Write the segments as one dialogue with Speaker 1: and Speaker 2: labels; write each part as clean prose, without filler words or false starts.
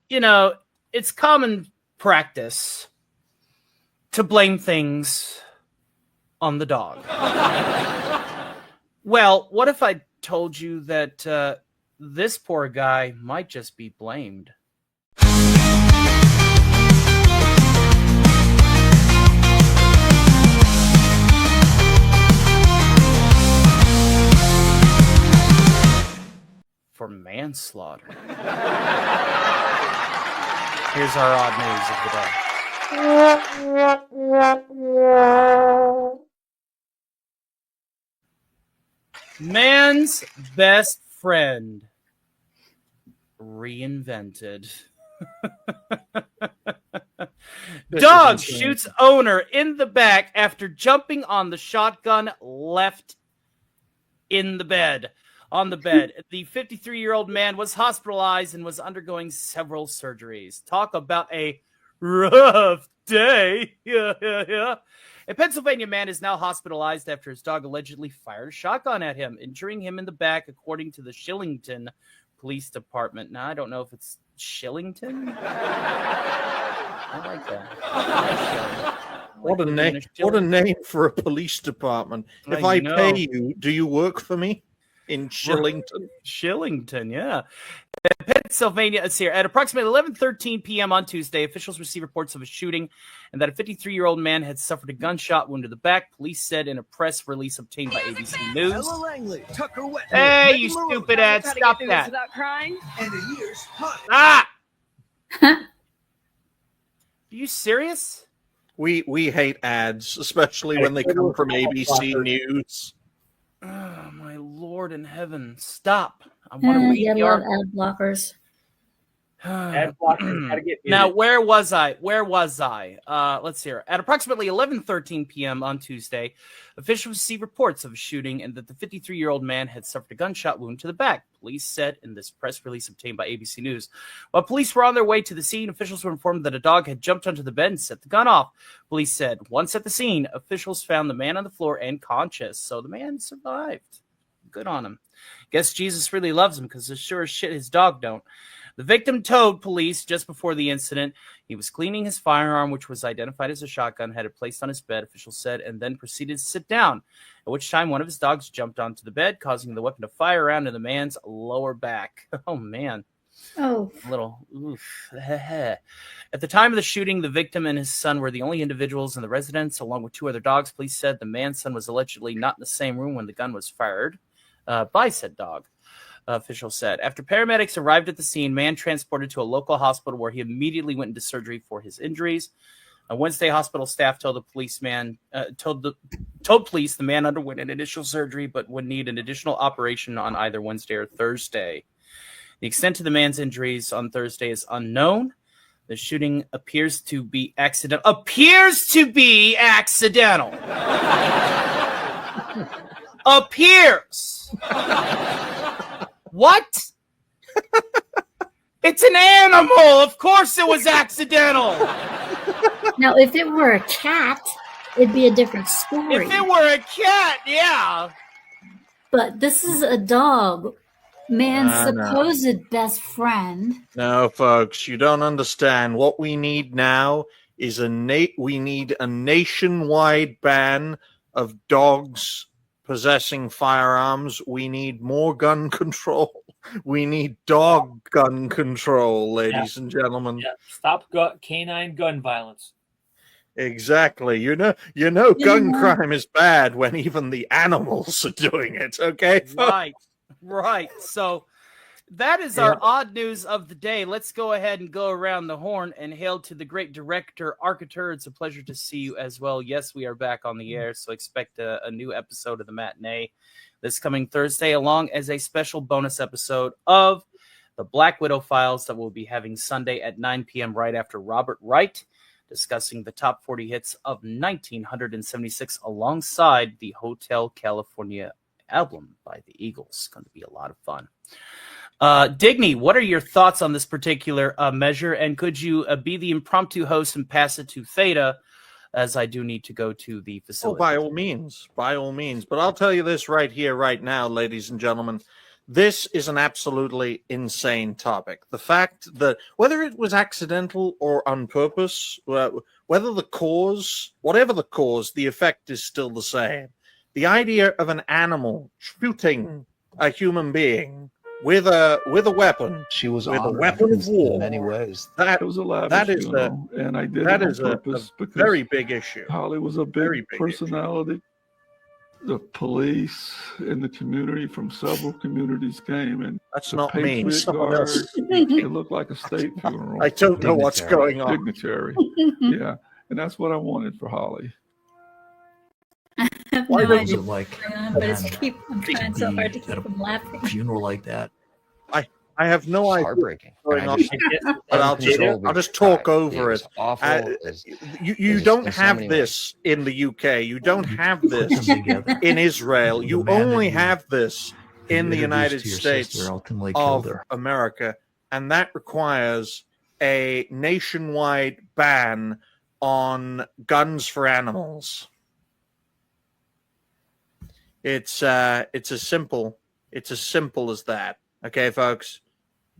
Speaker 1: you know, it's common practice to blame things on the dog. Well, what if I told you that this poor guy might just be blamed? For manslaughter. Here's our odd news of the day. Man's best friend reinvented. Dog shoots owner in the back after jumping on the shotgun left in the bed. On the bed, the 53-year-old man was hospitalized and was undergoing several surgeries. Talk about a rough day. A Pennsylvania man is now hospitalized after his dog allegedly fired a shotgun at him, injuring him in the back, according to the Shillington Police Department. Now, I don't know if it's Shillington. I like that.
Speaker 2: What a name for a police department. If I pay you, do you work for me? In Shillington?
Speaker 1: Shillington, yeah. Pennsylvania, it's here. At approximately 11:13 p.m. on Tuesday, officials received reports of a shooting and that a 53-year-old man had suffered a gunshot wound to the back, police said in a press release obtained by ABC News. Hey, you stupid ad, stop that. Ah! Are you serious?
Speaker 2: We hate ads, especially when they come from ABC News.
Speaker 1: Oh, my Lord in heaven. Stop. I want to read the article.
Speaker 3: Ad blockers.
Speaker 4: Ad blockers gotta get muted.
Speaker 1: Now, where was I? Let's hear. At approximately 11:13 p.m. on Tuesday, officials received reports of a shooting and that the 53-year-old man had suffered a gunshot wound to the back, police said in this press release obtained by ABC News. While police were on their way to the scene, officials were informed that a dog had jumped onto the bed and set the gun off. Police said once at the scene, officials found the man on the floor and conscious, so the man survived. Good on him. Guess Jesus really loves him because as sure as shit his dog don't. The victim told police just before the incident he was cleaning his firearm, which was identified as a shotgun, had it placed on his bed, officials said, and then proceeded to sit down, at which time one of his dogs jumped onto the bed, causing the weapon to fire around in the man's lower back. Oh, man.
Speaker 3: Oh.
Speaker 1: A little oof. At the time of the shooting, the victim and his son were the only individuals in the residence, along with two other dogs. Police said the man's son was allegedly not in the same room when the gun was fired by said dog. Officials said. After paramedics arrived at the scene, man transported to a local hospital where he immediately went into surgery for his injuries. On Wednesday, hospital staff told police the man underwent an initial surgery but would need an additional operation on either Wednesday or Thursday. The extent of the man's injuries on Thursday is unknown. The shooting appears to be accidental. Appears. What? It's an animal. Of course it was accidental.
Speaker 3: Now, if it were a cat, it'd be a different story.
Speaker 1: If it were a cat, yeah.
Speaker 3: But this is a dog. Man's supposed best friend.
Speaker 2: No, folks, you don't understand. What we need now is we need a nationwide ban of dogs possessing firearms. We need more gun control. We need dog gun control, ladies and gentlemen.
Speaker 4: Yeah. Stop canine gun violence.
Speaker 2: Exactly. You know, gun crime is bad when even the animals are doing it. Okay.
Speaker 1: Right. So that is our odd news of the day. Let's go ahead and go around the horn and hail to the great director, Arcatur. It's a pleasure to see you as well. Yes, we are back on the air, so expect a new episode of the Matinee this coming Thursday, along as a special bonus episode of the Black Widow Files that we'll be having Sunday at 9 p.m. right after Robert Wright, discussing the top 40 hits of 1976 alongside the Hotel California album by the Eagles. It's going to be a lot of fun. Digny, what are your thoughts on this particular measure? And could you be the impromptu host and pass it to Theta, as I do need to go to the facility?
Speaker 2: Oh, by all means. But I'll tell you this right here, right now, ladies and gentlemen. This is an absolutely insane topic. The fact that whether it was accidental or on purpose, whether the cause, whatever the cause, the effect is still the same. The idea of an animal shooting a human being with a weapon,
Speaker 5: She was
Speaker 2: with a
Speaker 5: honored
Speaker 2: weapon of war,
Speaker 5: in many ways.
Speaker 2: that
Speaker 6: It was a lavish
Speaker 2: that is
Speaker 6: funeral, and I did
Speaker 2: that
Speaker 6: it on
Speaker 2: is
Speaker 6: purpose
Speaker 2: a
Speaker 6: because
Speaker 2: very big issue.
Speaker 6: Holly was a
Speaker 2: Very
Speaker 6: big
Speaker 2: big
Speaker 6: personality. The police in the community from several communities came, and
Speaker 2: That's
Speaker 6: the
Speaker 2: not me.
Speaker 6: Patriot
Speaker 2: Someone
Speaker 6: Guard.
Speaker 2: else speaking.
Speaker 6: It looked like a state funeral.
Speaker 2: I don't know what's
Speaker 5: Dignitary.
Speaker 2: going on.
Speaker 6: Dignitary. Yeah, and that's what I wanted for Holly.
Speaker 3: I have
Speaker 2: Why
Speaker 3: no
Speaker 2: don't
Speaker 3: idea
Speaker 5: you like
Speaker 3: what's going on, but I'm trying so hard to
Speaker 5: be
Speaker 3: keep
Speaker 5: at a
Speaker 3: from laughing.
Speaker 5: funeral like that?
Speaker 2: I have no idea
Speaker 5: Heartbreaking.
Speaker 2: what's going on, but I'll just talk
Speaker 5: cry.
Speaker 2: over
Speaker 5: was
Speaker 2: it.
Speaker 5: Awful.
Speaker 2: You don't have this in the UK. You don't have this in Israel. You only have this in the United States of America, and that requires a nationwide ban on guns for animals. It's as simple as that. Okay, folks.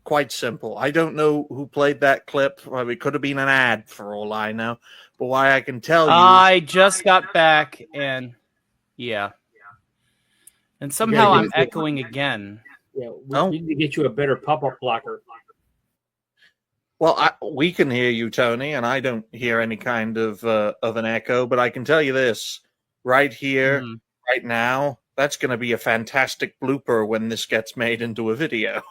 Speaker 2: Quite simple. I don't know who played that clip. Well, it could have been an ad for all I know. But why I can tell you,
Speaker 1: I just got back, and yeah, and somehow I'm echoing again.
Speaker 4: Yeah, we need to get you a better pop-up blocker.
Speaker 2: well, we can hear you, Tony, and I don't hear any kind of an echo. But I can tell you this right here, right now. That's going to be a fantastic blooper when this gets made into a video.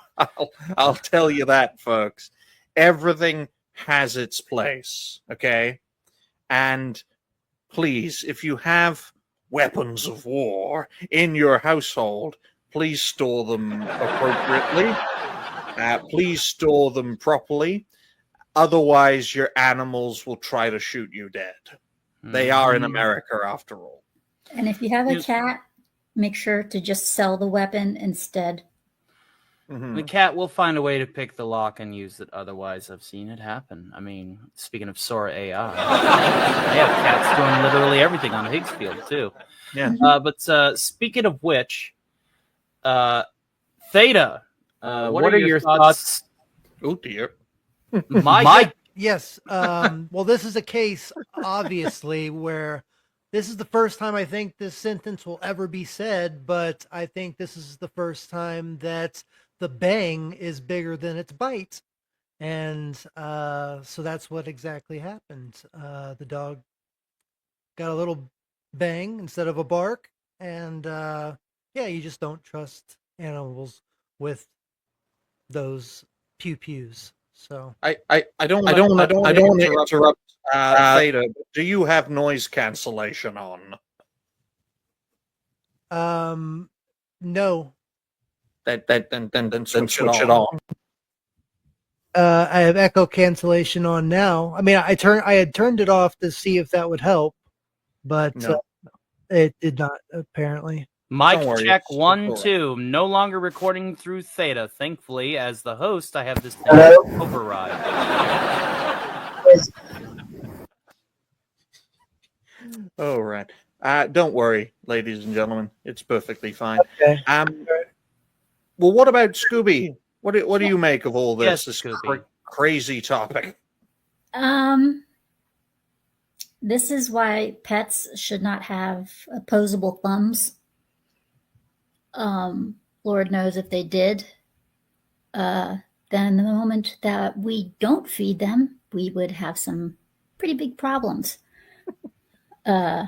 Speaker 2: I'll tell you that, folks. Everything has its place, okay? And please, if you have weapons of war in your household, please store them appropriately. Please store them properly. Otherwise, your animals will try to shoot you dead. They are in America, after all.
Speaker 3: And if you have a cat, make sure to just sell the weapon instead.
Speaker 1: The cat will find a way to pick the lock and use it. Otherwise, I've seen it happen. I mean, speaking of Sora AI, I have cats doing literally everything on Higgsfield too.
Speaker 2: Yeah.
Speaker 1: But speaking of which, Theta, what are your thoughts?
Speaker 2: Oh dear.
Speaker 7: Yes. Well, this is a case, obviously, where this is the first time I think this sentence will ever be said, but I think this is the first time that the bang is bigger than its bite. And so that's what exactly happened. The dog got a little bang instead of a bark. And yeah, you just don't trust animals with those pew-pews. So
Speaker 2: I don't want to interrupt Theta. Do you have noise cancellation on?
Speaker 7: no.
Speaker 2: Then switch it on.
Speaker 7: I have echo cancellation on now. I mean, I had turned it off to see if that would help, but
Speaker 2: No.
Speaker 7: It did not apparently.
Speaker 1: Mic
Speaker 2: Don't worry,
Speaker 1: check
Speaker 2: it's
Speaker 1: 1,
Speaker 2: recording.
Speaker 1: 2. No longer recording through Theta. Thankfully, as the host, I have this override.
Speaker 2: Oh, right. Don't worry, ladies and gentlemen. It's perfectly fine.
Speaker 7: Okay.
Speaker 2: Well, what about Scooby? What do you make of all this?
Speaker 1: Yes,
Speaker 2: This
Speaker 1: Scooby.
Speaker 2: crazy topic.
Speaker 3: This is why pets should not have opposable thumbs. Lord knows if they did, then the moment that we don't feed them, we would have some pretty big problems. I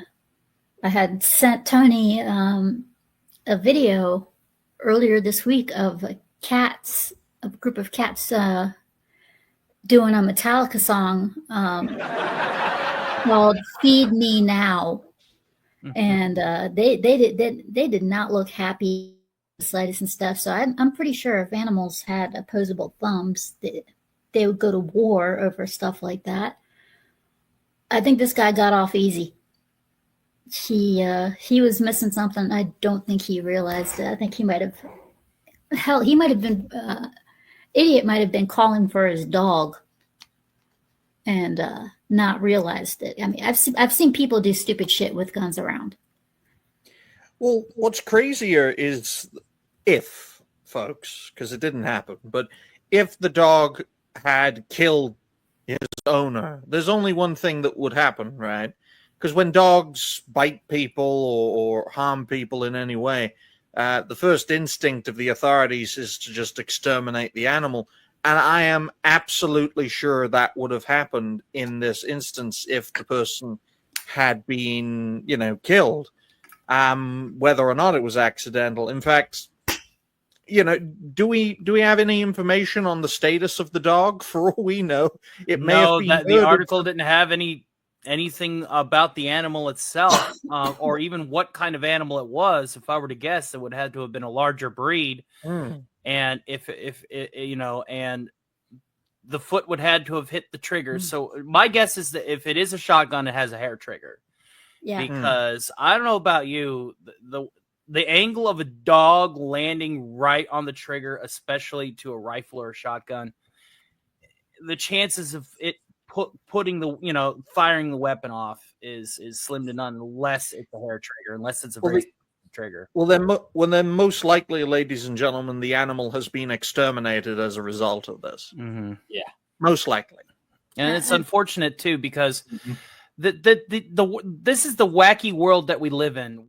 Speaker 3: had sent Tony a video earlier this week of a group of cats doing a Metallica song called "Feed Me Now," and they did not look happy the slightest and stuff. So I'm pretty sure if animals had opposable thumbs, they would go to war over stuff like that. I think this guy got off easy. He was missing something. I don't think he realized it. I think he might have been idiot might have been calling for his dog and not realized it. I mean, I've seen people do stupid shit with guns around.
Speaker 2: Well, what's crazier is if folks, because it didn't happen, but if the dog had killed his owner, there's only one thing that would happen, right? Because when dogs bite people or harm people in any way, the first instinct of the authorities is to just exterminate the animal. And I am absolutely sure that would have happened in this instance if the person had been, killed, whether or not it was accidental. In fact, do we have any information on the status of the dog? For all we know, it may have been
Speaker 1: the article didn't have anything about the animal itself, or even what kind of animal it was. If I were to guess, it would have to have been a larger breed. And if and the foot would had to have hit the trigger. So my guess is that if it is a shotgun, it has a hair trigger.
Speaker 3: Yeah.
Speaker 1: Because I don't know about you, the angle of a dog landing right on the trigger, especially to a rifle or a shotgun, the chances of it firing the weapon off is slim to none, unless it's a hair trigger, unless it's a very trigger.
Speaker 2: Well, then most likely, ladies and gentlemen, the animal has been exterminated as a result of this.
Speaker 1: Mm-hmm.
Speaker 4: Yeah,
Speaker 2: most likely.
Speaker 1: And it's unfortunate too, because this is the wacky world that we live in.